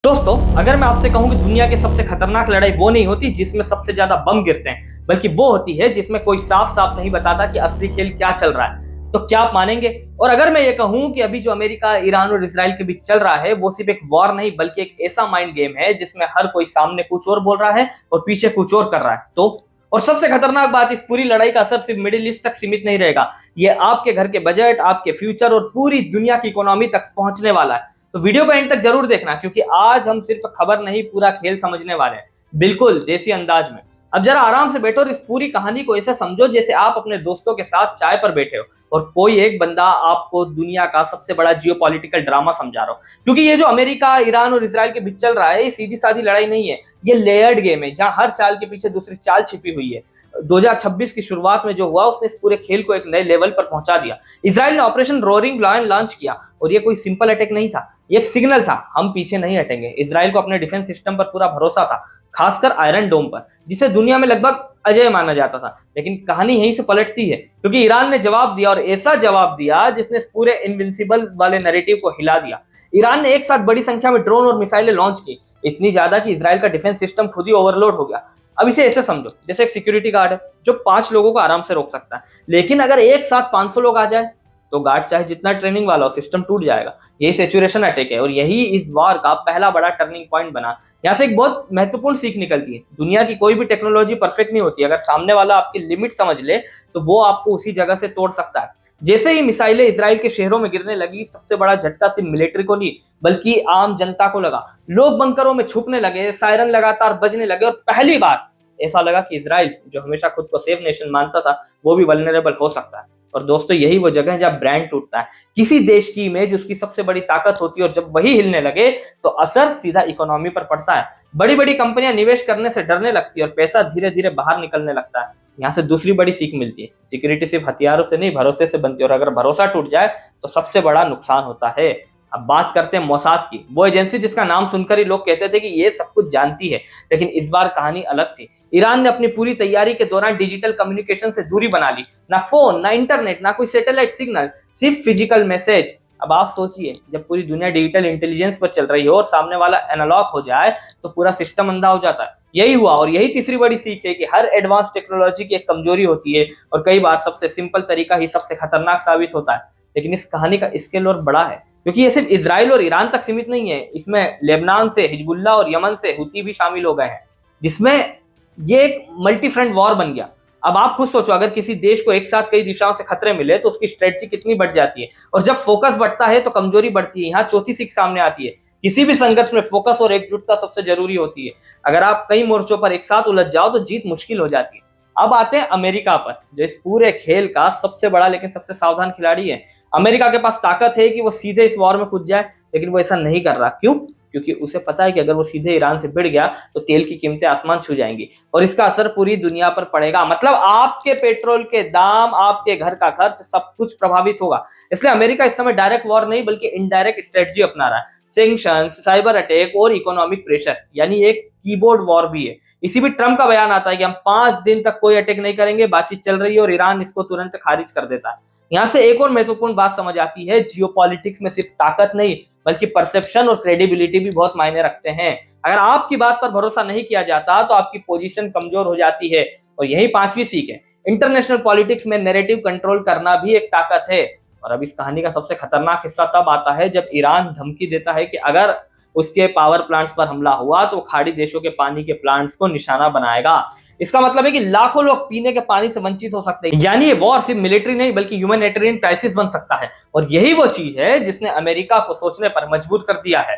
दोस्तों, अगर मैं आपसे कहूं कि दुनिया की सबसे खतरनाक लड़ाई वो नहीं होती जिसमें सबसे ज्यादा बम गिरते हैं, बल्कि वो होती है जिसमें कोई साफ साफ नहीं बताता कि असली खेल क्या चल रहा है, तो क्या आप मानेंगे? और अगर मैं ये कहूं कि अभी जो अमेरिका, ईरान और इसराइल के बीच चल रहा है वो सिर्फ एक वॉर नहीं बल्कि एक ऐसा माइंड गेम है जिसमें हर कोई सामने कुछ और बोल रहा है और पीछे कुछ और कर रहा है, तो और सबसे खतरनाक बात, इस पूरी लड़ाई का असर सिर्फ मिडिल ईस्ट तक सीमित नहीं रहेगा। ये आपके घर के बजट, आपके फ्यूचर और पूरी दुनिया की इकोनॉमी तक पहुंचने वाला है। तो वीडियो को एंड तक जरूर देखना, क्योंकि आज हम सिर्फ खबर नहीं पूरा खेल समझने वाले हैं, बिल्कुल देसी अंदाज में। अब जरा आराम से बैठो और इस पूरी कहानी को ऐसे समझो जैसे आप अपने दोस्तों के साथ चाय पर बैठे हो और कोई एक बंदा आपको दुनिया का सबसे बड़ा जियोपॉलिटिकल ड्रामा समझा रहा हो। क्योंकि ये जो अमेरिका, ईरान और इसराइल के बीच चल रहा है, ये सीधी सादी लड़ाई नहीं है, ये लेयर्ड गेम है जहां हर चाल के पीछे दूसरी चाल छिपी हुई है। 2026 की शुरुआत में जो हुआ उसने इस पूरे खेल को एक नए लेवल पर पहुंचा दिया। इसराइल ने ऑपरेशन रोरिंग लायन लॉन्च किया और ये कोई सिंपल अटैक नहीं था, ये एक सिग्नल था, हम पीछे नहीं हटेंगे। इसराइल को अपने डिफेंस सिस्टम पर पूरा भरोसा था, खासकर आयरन डोम पर, जिसे दुनिया में लगभग अजय माना जाता था। लेकिन कहानी यहीं से पलटती है, क्योंकि ईरान ने जवाब दिया और ऐसा जवाब दिया जिसने इस पूरे इनविंसिबल वाले नैरेटिव को हिला दिया। ईरान ने एक साथ बड़ी संख्या में ड्रोन और मिसाइलें लॉन्च की, इतनी ज्यादा कि इसराइल का डिफेंस सिस्टम खुद ही ओवरलोड हो गया। अब इसे ऐसे समझो जैसे एक सिक्योरिटी गार्ड है जो 5 लोगों को आराम से रोक सकता है, लेकिन अगर एक साथ 500 लोग आ जाए तो गार्ड चाहे जितना ट्रेनिंग वाला हो, सिस्टम टूट जाएगा। यही सैचुरेशन अटैक है और यही इस वॉर का पहला बड़ा टर्निंग पॉइंट बना। यहाँ से एक बहुत महत्वपूर्ण सीख निकलती है, दुनिया की कोई भी टेक्नोलॉजी परफेक्ट नहीं होती, अगर सामने वाला आपकी लिमिट समझ ले तो वो आपको उसी जगह से तोड़ सकता है। जैसे ही मिसाइलें इसराइल के शहरों में गिरने लगी, सबसे बड़ा झटका सिर्फ मिलिट्री को नहीं बल्कि आम जनता को लगा। लोग बंकरों में छुपने लगे, सायरन लगातार बजने लगे और पहली बार ऐसा लगा कि इसराइल, जो हमेशा खुद को सेफ नेशन मानता था, वो भी वल्नरेबल हो सकता है। और दोस्तों, यही वो जगह है जहाँ ब्रांड टूटता है। किसी देश की इमेज उसकी सबसे बड़ी ताकत होती है और जब वही हिलने लगे तो असर सीधा इकोनॉमी पर पड़ता है। बड़ी बड़ी कंपनियां निवेश करने से डरने लगती है और पैसा धीरे धीरे बाहर निकलने लगता है। यहाँ से दूसरी बड़ी सीख मिलती है, सिक्योरिटी सिर्फ हथियारों से नहीं, भरोसे से बनती है, और अगर भरोसा टूट जाए तो सबसे बड़ा नुकसान होता है। अब बात करते हैं मोसाद की, वो एजेंसी जिसका नाम सुनकर ही लोग कहते थे कि ये सब कुछ जानती है, लेकिन इस बार कहानी अलग थी। ईरान ने अपनी पूरी तैयारी के दौरान डिजिटल कम्युनिकेशन से दूरी बना ली, ना फोन, ना इंटरनेट, ना कोई सैटेलाइट सिग्नल, सिर्फ फिजिकल मैसेज। अब आप सोचिए, जब पूरी दुनिया डिजिटल इंटेलिजेंस पर चल रही हो और सामने वाला एनालॉग हो जाए तो पूरा सिस्टम अंधा हो जाता है। यही हुआ और यही तीसरी बड़ी सीख है कि हर एडवांस टेक्नोलॉजी की एक कमजोरी होती है और कई बार सबसे सिंपल तरीका ही सबसे खतरनाक साबित होता है। लेकिन इस कहानी का स्केल और बड़ा है, क्योंकि ये सिर्फ इजराइल और ईरान तक सीमित नहीं है, इसमें लेबनान से हिजबुल्लाह और यमन से हुती भी शामिल हो गए हैं, जिसमें ये एक मल्टी फ्रंट वॉर बन गया। अब आप खुद सोचो, अगर किसी देश को एक साथ कई दिशाओं से खतरे मिले तो उसकी स्ट्रेटजी कितनी बढ़ जाती है, और जब फोकस बढ़ता है तो कमजोरी बढ़ती है। यहाँ चौथी सीख सामने आती है, किसी भी संघर्ष में फोकस और एकजुटता सबसे जरूरी होती है। अगर आप कई मोर्चों पर एक साथ उलझ जाओ तो जीत मुश्किल हो जाती है। अब आते हैं अमेरिका पर, जो इस पूरे खेल का सबसे बड़ा लेकिन सबसे सावधान खिलाड़ी है। अमेरिका के पास ताकत है कि वो सीधे इस वॉर में कूद जाए, लेकिन वो ऐसा नहीं कर रहा। क्यों? क्योंकि उसे पता है कि अगर वो सीधे ईरान से भिड़ गया तो तेल की कीमतें आसमान छू जाएंगी और इसका असर पूरी दुनिया पर पड़ेगा। मतलब आपके पेट्रोल के दाम, आपके घर का खर्च, सब कुछ प्रभावित होगा। इसलिए अमेरिका इस समय डायरेक्ट वॉर नहीं बल्कि इनडायरेक्ट स्ट्रेटजी अपना रहा है। सैंक्शंस, साइबर अटैक और इकोनॉमिक प्रेशर, यानी एक कीबोर्ड वॉर भी है। इसी भी ट्रम्प का बयान आता है कि हम 5 दिन तक कोई अटैक नहीं करेंगे, बातचीत चल रही है और ईरान इसको तुरंत खारिज कर देता है। यहाँ से एक और महत्वपूर्ण बात समझ आती है, जियोपॉलिटिक्स में सिर्फ ताकत नहीं बल्कि परसेप्शन और क्रेडिबिलिटी भी बहुत मायने रखते हैं। अगर आपकी बात पर भरोसा नहीं किया जाता तो आपकी पोजीशन कमजोर हो जाती है। और यही 5वीं सीख है, इंटरनेशनल पॉलिटिक्स में नैरेटिव कंट्रोल करना भी एक ताकत है। और अब इस कहानी का सबसे खतरनाक हिस्सा तब आता है जब ईरान धमकी देता है कि अगर उसके पावर प्लांट्स पर हमला हुआ तो खाड़ी देशों के पानी के प्लांट्स को निशाना बनाएगा। इसका मतलब है कि लाखों लोग पीने के पानी से वंचित हो सकते हैं। यानी ये वॉर सिर्फ मिलिट्री नहीं बल्कि ह्यूमैनिटेरियन क्राइसिस बन सकता है। और यही वो चीज है जिसने अमेरिका को सोचने पर मजबूर कर दिया है।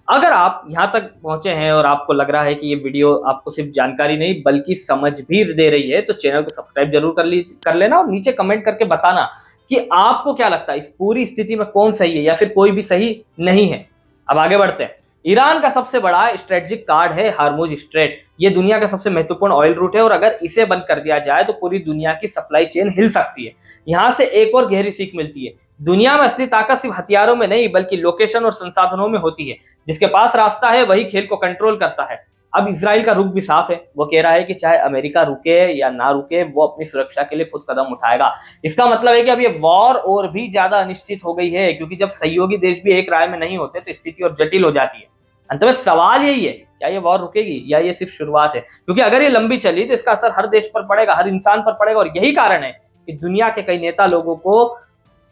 अगर आप यहाँ तक पहुंचे हैं और आपको लग रहा है कि ये वीडियो आपको सिर्फ जानकारी नहीं बल्कि समझ भी दे रही है, तो चैनल को सब्सक्राइब जरूर कर लेना और नीचे कमेंट करके बताना कि आपको क्या लगता है इस पूरी स्थिति में कौन सही है या फिर कोई भी सही नहीं है। अब आगे बढ़ते हैं। ईरान का सबसे बड़ा स्ट्रेटेजिक कार्ड है हार्मुज स्ट्रेट। ये दुनिया का सबसे महत्वपूर्ण ऑयल रूट है और अगर इसे बंद कर दिया जाए तो पूरी दुनिया की सप्लाई चेन हिल सकती है। यहाँ से एक और गहरी सीख मिलती है, दुनिया में असली ताकत सिर्फ हथियारों में नहीं बल्कि लोकेशन और संसाधनों में होती है। जिसके पास रास्ता है वही खेल को कंट्रोल करता है। अब इसराइल का रुख भी साफ है, वो कह रहा है कि चाहे अमेरिका रुके या ना रुके, वो अपनी सुरक्षा के लिए खुद कदम उठाएगा। इसका मतलब है कि अब ये वॉर और भी ज्यादा अनिश्चित हो गई है, क्योंकि जब सहयोगी देश भी एक राय में नहीं होते तो स्थिति और जटिल हो जाती है। अंत में सवाल यही है, क्या ये वॉर रुकेगी या ये सिर्फ शुरुआत है? क्योंकि अगर ये लंबी चली तो इसका असर हर देश पर पड़ेगा, हर इंसान पर पड़ेगा, और यही कारण है कि दुनिया के कई नेता लोगों को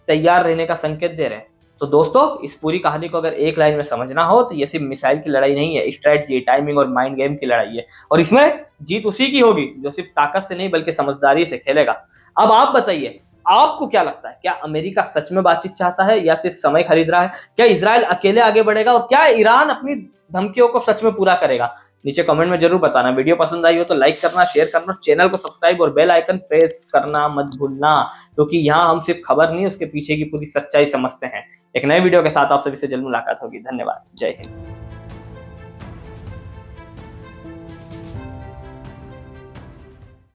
तैयार रहने का संकेत दे रहे हैं। तो दोस्तों, इस पूरी कहानी को अगर एक लाइन में समझना हो तो ये सिर्फ मिसाइल की लड़ाई नहीं है, स्ट्रेटजी, टाइमिंग और माइंड गेम की लड़ाई है। और इसमें जीत उसी की होगी जो सिर्फ ताकत से नहीं बल्कि समझदारी से खेलेगा। अब आप बताइए, आपको क्या लगता है, क्या अमेरिका सच में बातचीत चाहता है या सिर्फ समय खरीद रहा है? क्या इजराइल अकेले आगे बढ़ेगा, और क्या ईरान अपनी धमकियों को सच में पूरा करेगा? नीचे कमेंट में जरूर बताना। वीडियो पसंद आई हो तो लाइक करना, शेयर करना, चैनल को सब्सक्राइब और बेल आइकन प्रेस करना मत भूलना, क्योंकि यहाँ हम सिर्फ खबर नहीं, उसके पीछे की पूरी सच्चाई समझते हैं। एक नए वीडियो के साथ आप सभी से जल्द मुलाकात होगी। धन्यवाद। जय हिंद।